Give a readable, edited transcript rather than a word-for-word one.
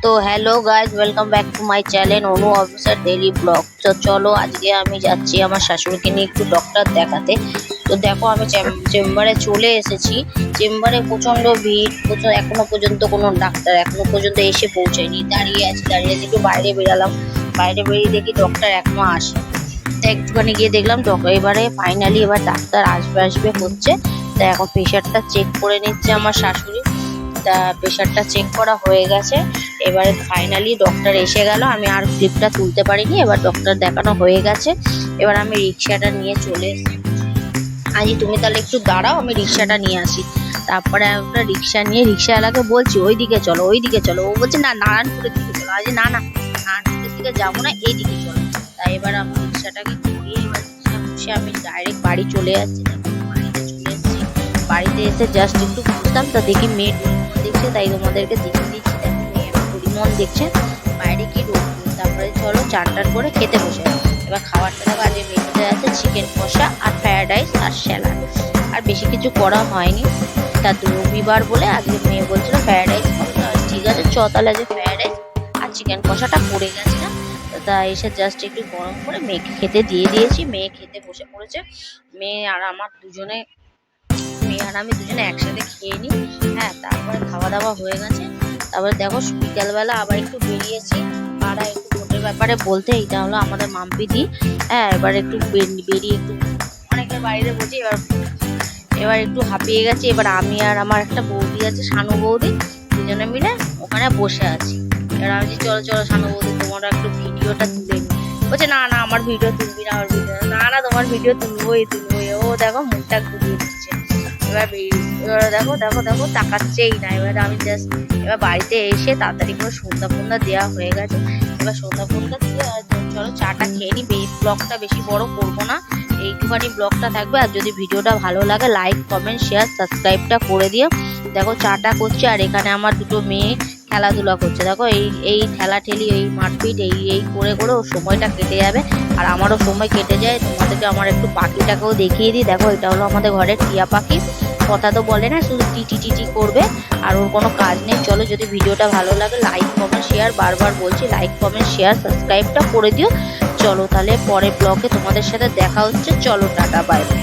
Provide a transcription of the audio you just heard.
তো hello guys, welcome back to my channel Anu officer daily blog. তো চলো আজকে আমি যাচ্ছি আমার শাশুড়িকে নিয়ে একটু ডক্টর দেখাতে। তো দেখো আমি চেম্বারে চলে এসেছি। চেম্বারে প্রচন্ড ভিড়, এখনো পর্যন্ত কোনো ডাক্তার এখনো পর্যন্ত এসে পৌঁছায়নি। দাঁড়িয়ে আছি একটু বাইরে বেরালাম, বাইরে বেরিয়ে দেখি ডক্টর এখনো আসে। তো একটুখানি গিয়ে দেখলাম এবারে ফাইনালি এবার ডাক্তার আসবে হচ্ছে। তা এখন প্রেশারটা চেক করে নিচ্ছে আমার শাশুড়ি। তা প্রেশারটা চেক করা হয়ে গেছে। এবারে ফাইনালি ডক্টর এসে গেল। আমি আর ক্লিপটা তুলতে পারিনি, এবার ডক্টর দেখানো হয়ে গেছে। এবার আমি রিক্সাটা নিয়ে চলে এসেছি। আজ তুমি তাহলে একটু দাঁড়াও, আমি রিক্সাটা নিয়ে আসি। তারপরে একটা রিক্সা নিয়ে রিক্সাওয়ালাকে বলছি ওইদিকে চলো, ওইদিকে চলো। ও বলছে না, নারায়ণপুরের দিকে চলো। আজ না না, নারায়ণপুরের দিকে যাবো না, এইদিকে চলো। তাই এবার আমার রিক্সাটাকে ঘুরিয়ে এবার রিক্সা বসে আমি ডাইরেক্ট বাড়ি চলে যাচ্ছি। বাড়িতে চলে এসেছি। বাড়িতে এসে জাস্ট একটু বুঝতাম, তা দেখি মেয়ে দেখছে, তাই তোমাদেরকে দেখিয়ে দিচ্ছি। দেখো মেয়ে পরিমন দেখছে বাইরে কি রোদ। তারপরে চলো চান টান করে খেতে বসে। এবার খাবারটা দেখো আজকে মেনুতে আছে চিকেন কষা আর ফ্রায়েড রাইস আর স্যালাড, আর বেশি কিছু করা হয়নি। তা রবিবার বলে আজকে মেয়ে বলছিল ফ্রায়েড রাইস, ঠিক আছে চ তাহলে আজকে ফ্রায়েড রাইস আর চিকেন কষাটা পড়ে গেছে না। তা এসে জাস্ট একটু গরম করে মেয়েকে খেতে দিয়ে দিয়েছি। মেয়ে খেতে বসে পড়েছে। মেয়ে আর আমি দুজনে একসাথে খেয়ে নিই। হ্যাঁ, তারপরে খাওয়া দাওয়া হয়ে গেছে। তারপরে দেখো বিকালবেলা আবার একটু বেরিয়েছি পাড়া একটু ভোটের ব্যাপারে বলতে। এইটা হলো আমাদের মাম্পিদি। হ্যাঁ, এবার একটু বেরিয়ে একটু অনেকের বাড়িতে বলছি। এবার একটু হাঁপিয়ে গেছি। এবার আমি আর আমার একটা বৌদি আছে, শানু বৌদি, দুজনে মিলে ওখানে বসে আছি। এবার আমি চলো চলো শানু বৌদি তোমরা একটু ভিডিওটা তুলে নি। বলছে না না, আমার ভিডিও তুলবি না, আমার ভিডিও না না, তোমার ভিডিও তুলবোই। ও দেখো মুখটা ঘুরিয়ে দিচ্ছে। এবার দেখো দেখো দেখো তাকাচ্ছেই না। এবার আমি জাস্ট এবার বাড়িতে এসে তাড়াতাড়ি করে সন্ধ্যা ফন্ধ্যা দেওয়া হয়ে গেছে। এবার সন্ধ্যা ফন্ধ্যা দিয়ে চলো চাটা খেয়ে নি। ব্লগটা বেশি বড় করবো না, এইটুখানি ব্লগটা থাকবে। আর যদি ভিডিওটা ভালো লাগে লাইক কমেন্ট শেয়ার সাবস্ক্রাইবটা করে দিও। দেখো চাটা করছে আর এখানে আমার দুটো মেয়ে খেলাধুলা করছে। দেখো এই ঠেলাঠেলি, এই মারপিট, এই করে করে ওর সময়টা কেটে যাবে, আর আমারও সময় কেটে যায়। তোমাদেরকে আমার একটু পাখিটাকেও দেখিয়ে দিই। দেখো এটা হলো আমাদের ঘরের টিয়া পাখি। কথা তো বলে না, শুধু টিটি টিটি করবে, আর ওর কোনো কাজ নেই। চলো যদি ভিডিওটা ভালো লাগে লাইক কমেন্ট শেয়ার, বারবার বলছি লাইক কমেন্ট শেয়ার সাবস্ক্রাইবটা করে দিও। চলো তাহলে পরের ব্লগে তোমাদের সাথে দেখা হচ্ছে। চলো টাটা, বাই বাই।